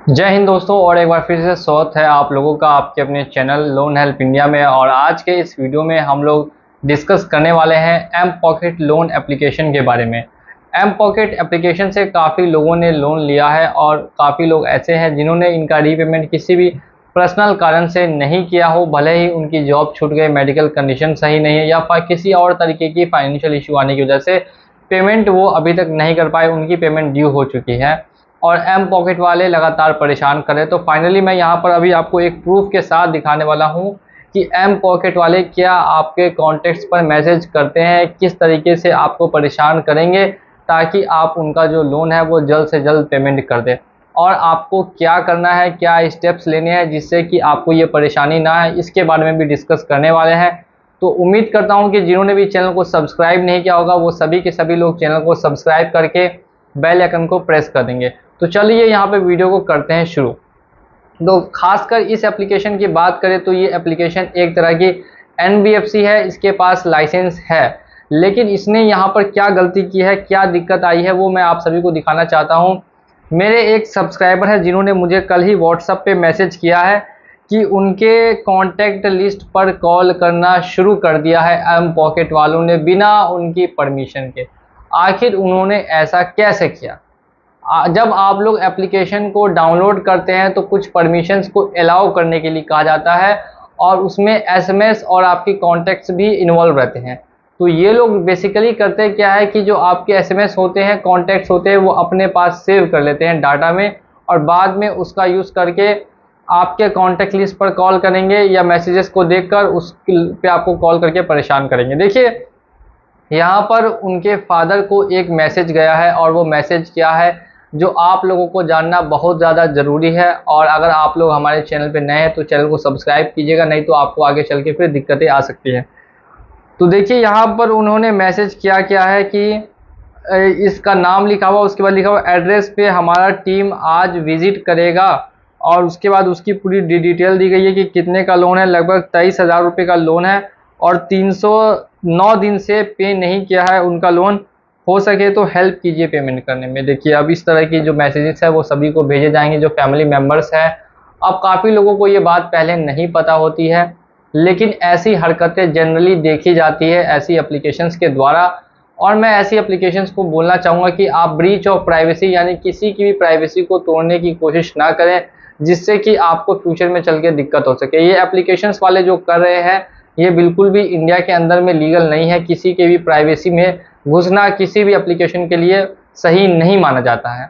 जय हिंद दोस्तों। और एक बार फिर से स्वागत है आप लोगों का आपके अपने चैनल लोन हेल्प इंडिया में। और आज के इस वीडियो में हम लोग डिस्कस करने वाले हैं एम पॉकेट लोन एप्लीकेशन के बारे में। एम पॉकेट एप्लीकेशन से काफ़ी लोगों ने लोन लिया है और काफ़ी लोग ऐसे हैं जिन्होंने इनका रीपेमेंट किसी भी पर्सनल कारण से नहीं किया हो, भले ही उनकी जॉब छूट गई, मेडिकल कंडीशन सही नहीं है या किसी और तरीके की फाइनेंशियल इशू आने की वजह से पेमेंट वो अभी तक नहीं कर पाए, उनकी पेमेंट ड्यू हो चुकी है और एम पॉकेट वाले लगातार परेशान कर रहे हैं। तो फाइनली मैं यहाँ पर अभी आपको एक प्रूफ के साथ दिखाने वाला हूँ कि एम पॉकेट वाले क्या आपके कॉन्टैक्ट्स पर मैसेज करते हैं, किस तरीके से आपको परेशान करेंगे ताकि आप उनका जो लोन है वो जल्द से जल्द पेमेंट कर दें। और आपको क्या करना है, क्या स्टेप्स लेने हैं जिससे कि आपको ये परेशानी ना है, इसके बारे में भी डिस्कस करने वाले हैं। तो उम्मीद करता हूँ कि जिन्होंने भी चैनल को सब्सक्राइब नहीं किया होगा वो सभी के सभी लोग चैनल को सब्सक्राइब करके बेल आइकन को प्रेस कर देंगे। तो चलिए यहाँ पे वीडियो को करते हैं शुरू। तो खासकर इस एप्लीकेशन की बात करें तो ये एप्लीकेशन एक तरह की एनबीएफसी है, इसके पास लाइसेंस है, लेकिन इसने यहाँ पर क्या गलती की है, क्या दिक्कत आई है, वो मैं आप सभी को दिखाना चाहता हूँ। मेरे एक सब्सक्राइबर है जिन्होंने मुझे कल ही व्हाट्सएप पे मैसेज किया है कि उनके कॉन्टैक्ट लिस्ट पर कॉल करना शुरू कर दिया है एम पॉकेट वालों ने बिना उनकी परमिशन के। आखिर उन्होंने ऐसा कैसे किया? जब आप लोग एप्लीकेशन को डाउनलोड करते हैं तो कुछ परमिशंस को अलाउ करने के लिए कहा जाता है और उसमें एसएमएस और आपके कॉन्टैक्ट्स भी इन्वॉल्व रहते हैं। तो ये लोग बेसिकली करते क्या है कि जो आपके एसएमएस होते हैं, कॉन्टैक्ट्स होते हैं, वो अपने पास सेव कर लेते हैं डाटा में और बाद में उसका यूज़ करके आपके कॉन्टैक्ट लिस्ट पर कॉल करेंगे या मैसेजेस को देखकर उस पे आपको कॉल करके परेशान करेंगे। देखिए यहाँ पर उनके फादर को एक मैसेज गया है और वो मैसेज क्या है जो आप लोगों को जानना बहुत ज़्यादा ज़रूरी है। और अगर आप लोग हमारे चैनल पे नए हैं तो चैनल को सब्सक्राइब कीजिएगा, नहीं तो आपको आगे चल के फिर दिक्कतें आ सकती हैं। तो देखिए यहाँ पर उन्होंने मैसेज किया क्या है कि इसका नाम लिखा हुआ, उसके बाद लिखा हुआ एड्रेस पे हमारा टीम आज विजिट करेगा और उसके बाद उसकी पूरी डिटेल दी गई है कि कितने का लोन है। लगभग 23,000 रुपये का लोन है और 309 दिन से पे नहीं किया है उनका लोन। हो सके तो हेल्प कीजिए पेमेंट करने में। देखिए अब इस तरह की जो मैसेजेस है वो सभी को भेजे जाएंगे जो फैमिली मेम्बर्स हैं। अब काफ़ी लोगों को ये बात पहले नहीं पता होती है, लेकिन ऐसी हरकतें जनरली देखी जाती है ऐसी एप्लीकेशंस के द्वारा। और मैं ऐसी एप्लीकेशंस को बोलना चाहूँगा कि आप ब्रीच ऑफ प्राइवेसी यानी किसी की भी प्राइवेसी को तोड़ने की कोशिश ना करें जिससे कि आपको फ्यूचर में चल के दिक्कत हो सके। ये एप्लीकेशंस वाले जो कर रहे हैं ये बिल्कुल भी इंडिया के अंदर में लीगल नहीं है। किसी के भी प्राइवेसी में घुसना किसी भी एप्लीकेशन के लिए सही नहीं माना जाता है।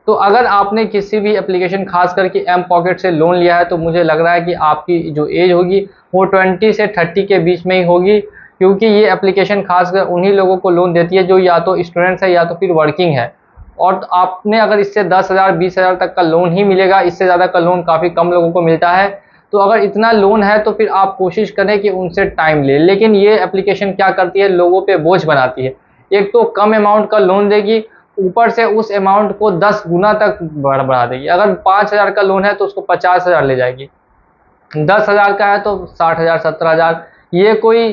तो अगर आपने किसी भी एप्लीकेशन खास करके एम पॉकेट से लोन लिया है तो मुझे लग रहा है कि आपकी जो एज होगी वो 20 से 30 के बीच में ही होगी, क्योंकि ये एप्लीकेशन खासकर उन्हीं लोगों को लोन देती है जो या तो स्टूडेंट्स है या तो फिर वर्किंग है। और आपने अगर इससे 10,000 20,000 तक का लोन ही मिलेगा, इससे ज़्यादा का लोन काफ़ी कम लोगों को मिलता है। तो अगर इतना लोन है तो फिर आप कोशिश करें कि उनसे टाइम ले। लेकिन ये एप्लीकेशन क्या करती है, लोगों पे बोझ बनाती है। एक तो कम अमाउंट का लोन देगी, ऊपर से उस अमाउंट को 10 गुना तक बढ़ा देगी। अगर 5,000 का लोन है तो उसको 50,000 ले जाएगी, 10,000 का है तो 60,000 70,000। ये कोई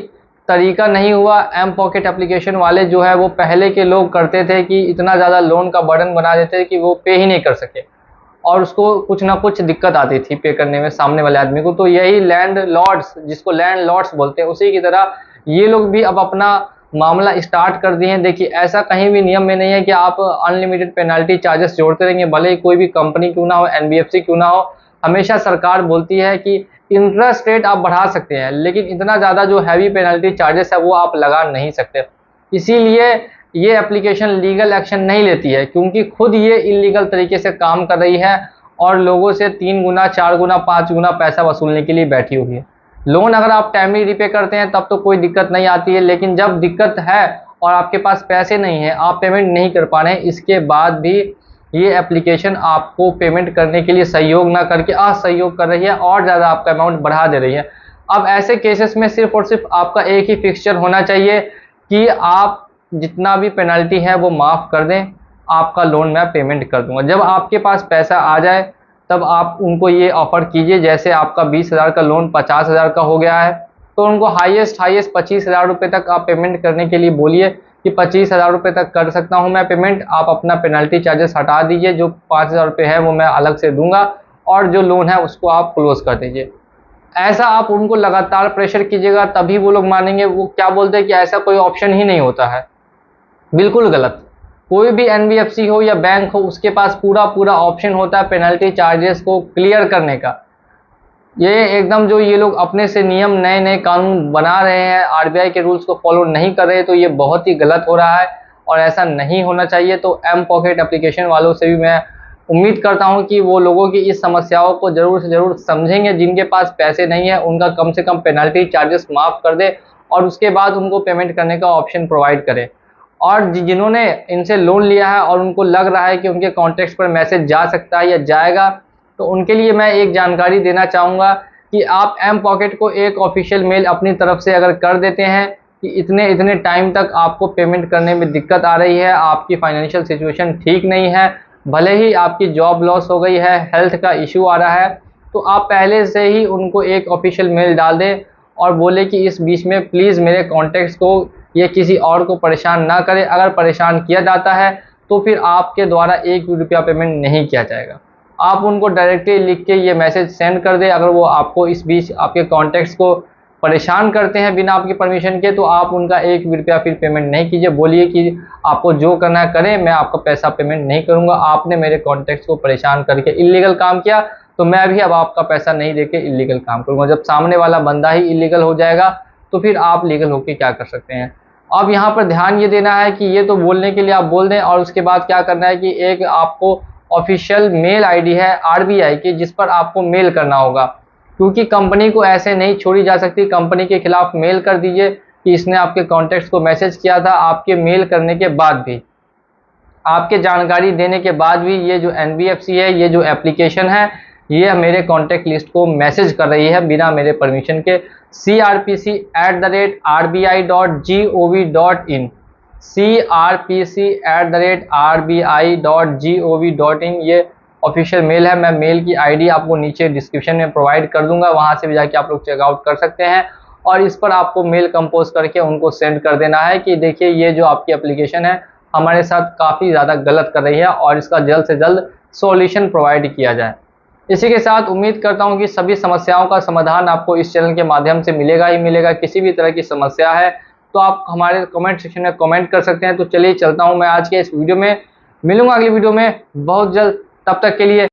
तरीका नहीं हुआ। एम पॉकेट एप्लीकेशन वाले जो है वो पहले के लोग करते थे कि इतना ज़्यादा लोन का बर्डन बना देते थे कि वो पे ही नहीं कर सके और उसको कुछ ना कुछ दिक्कत आती थी पे करने में सामने वाले आदमी को। तो यही लैंड लॉर्ड्स, जिसको लैंड लॉर्ड्स बोलते हैं, उसी की तरह ये लोग भी अब अपना मामला स्टार्ट कर दिए हैं। देखिए ऐसा कहीं भी नियम में नहीं है कि आप अनलिमिटेड पेनल्टी चार्जेस जोड़ते रहेंगे, भले ही कोई भी कंपनी क्यों ना हो, एनबीएफसी क्यों ना हो। हमेशा सरकार बोलती है कि इंटरेस्ट रेट आप बढ़ा सकते हैं, लेकिन इतना ज़्यादा जो हैवी पेनल्टी चार्जेस है वो आप लगा नहीं सकते। इसीलिए ये एप्लीकेशन लीगल एक्शन नहीं लेती है, क्योंकि खुद ये इलीगल तरीके से काम कर रही है और लोगों से 3 गुना 4 गुना 5 गुना पैसा वसूलने के लिए बैठी हुई है। लोन अगर आप टाइमली रिपे करते हैं तब तो कोई दिक्कत नहीं आती है, लेकिन जब दिक्कत है और आपके पास पैसे नहीं है, आप पेमेंट नहीं कर पा रहे हैं, इसके बाद भी ये एप्लीकेशन आपको पेमेंट करने के लिए सहयोग ना करके असहयोग कर रही है और ज़्यादा आपका अमाउंट बढ़ा दे रही है। अब ऐसे केसेस में सिर्फ और सिर्फ आपका एक ही फिक्सचर होना चाहिए कि आप जितना भी पेनल्टी है वो माफ़ कर दें, आपका लोन मैं पेमेंट कर दूंगा। जब आपके पास पैसा आ जाए तब आप उनको ये ऑफ़र कीजिए, जैसे आपका 20,000 का लोन 50,000 का हो गया है तो उनको हाईएस्ट 25,000 रुपये तक आप पेमेंट करने के लिए बोलिए कि कि 25,000 रुपये तक कर सकता हूं मैं पेमेंट, आप अपना पेनल्टी चार्जेस हटा दीजिए, जो 5,000 रुपये है वो मैं अलग से दूंगा और जो लोन है उसको आप क्लोज कर दीजिए। ऐसा आप उनको लगातार प्रेशर कीजिएगा तभी वो लोग मानेंगे। वो क्या बोलते हैं कि ऐसा कोई ऑप्शन ही नहीं होता है, बिल्कुल गलत। कोई भी एनबीएफसी हो या बैंक हो, उसके पास पूरा पूरा ऑप्शन होता है पेनल्टी चार्जेस को क्लियर करने का। ये एकदम जो ये लोग अपने से नियम नए नए कानून बना रहे हैं, आरबीआई के रूल्स को फॉलो नहीं कर रहे, तो ये बहुत ही गलत हो रहा है और ऐसा नहीं होना चाहिए। तो एम पॉकेट एप्लीकेशन वालों से भी मैं उम्मीद करता हूं कि वो लोगों की इस समस्याओं को ज़रूर से ज़रूर समझेंगे। जिनके पास पैसे नहीं है उनका कम से कम पेनल्टी चार्जेस माफ़ कर दे और उसके बाद उनको पेमेंट करने का ऑप्शन प्रोवाइड करे। और जिन्होंने इनसे लोन लिया है और उनको लग रहा है कि उनके कॉन्टैक्ट्स पर मैसेज जा सकता है या जाएगा, तो उनके लिए मैं एक जानकारी देना चाहूँगा कि आप एम पॉकेट को एक ऑफिशियल मेल अपनी तरफ से अगर कर देते हैं कि इतने इतने टाइम तक आपको पेमेंट करने में दिक्कत आ रही है, आपकी फाइनेंशियल सिचुएशन ठीक नहीं है, भले ही आपकी जॉब लॉस हो गई है, हेल्थ का इशू आ रहा है, तो आप पहले से ही उनको एक ऑफिशियल मेल डाल दें और बोले कि इस बीच में प्लीज़ मेरे कॉन्टैक्ट्स को या किसी और को परेशान ना करें। अगर परेशान किया जाता है तो फिर आपके द्वारा एक भी रुपया पेमेंट नहीं किया जाएगा। आप उनको डायरेक्टली लिख के ये मैसेज सेंड कर दें। अगर वो आपको इस बीच आपके कॉन्टैक्ट्स को परेशान करते हैं बिना आपकी परमिशन के, तो आप उनका एक भी रुपया फिर पेमेंट नहीं कीजिए। बोलिए कि आपको जो करना है करें, मैं आपका पैसा पेमेंट नहीं करूंगा। आपने मेरे कॉन्टैक्ट्स को परेशान करके इलीगल काम किया, तो मैं भी अब आपका पैसा नहीं देके इलीगल काम करूंगा। जब सामने वाला बंदा ही इलीगल हो जाएगा तो फिर आप लीगल होके क्या कर सकते हैं। अब यहाँ पर ध्यान ये देना है कि ये तो बोलने के लिए आप बोल दें और उसके बाद क्या करना है कि एक आपको ऑफिशियल मेल आईडी है आरबीआई की, जिस पर आपको मेल करना होगा, क्योंकि कंपनी को ऐसे नहीं छोड़ी जा सकती। कंपनी के खिलाफ मेल कर दीजिए कि इसने आपके कॉन्टैक्ट्स को मैसेज किया था। आपके मेल करने के बाद भी, आपके जानकारी देने के बाद भी ये जो एनबीएफसी है, ये जो एप्लीकेशन है, ये मेरे कॉन्टैक्ट लिस्ट को मैसेज कर रही है बिना मेरे परमिशन के। crpc@rbi.gov.in crpc@rbi.gov.in ये ऑफिशियल मेल है। मैं मेल की आईडी आपको नीचे डिस्क्रिप्शन में प्रोवाइड कर दूंगा, वहां से भी जाके आप लोग चेकआउट कर सकते हैं। और इस पर आपको मेल कंपोज करके उनको सेंड कर देना है कि देखिए ये जो आपकी एप्लीकेशन है हमारे साथ काफ़ी ज़्यादा गलत कर रही है और इसका जल्द से जल्द सॉल्यूशन प्रोवाइड किया जाए। इसी के साथ उम्मीद करता हूं कि सभी समस्याओं का समाधान आपको इस चैनल के माध्यम से मिलेगा ही मिलेगा। किसी भी तरह की समस्या है तो आप हमारे कमेंट सेक्शन में कमेंट कर सकते हैं। तो चलिए चलता हूं मैं आज के इस वीडियो में, मिलूंगा अगली वीडियो में बहुत जल्द। तब तक के लिए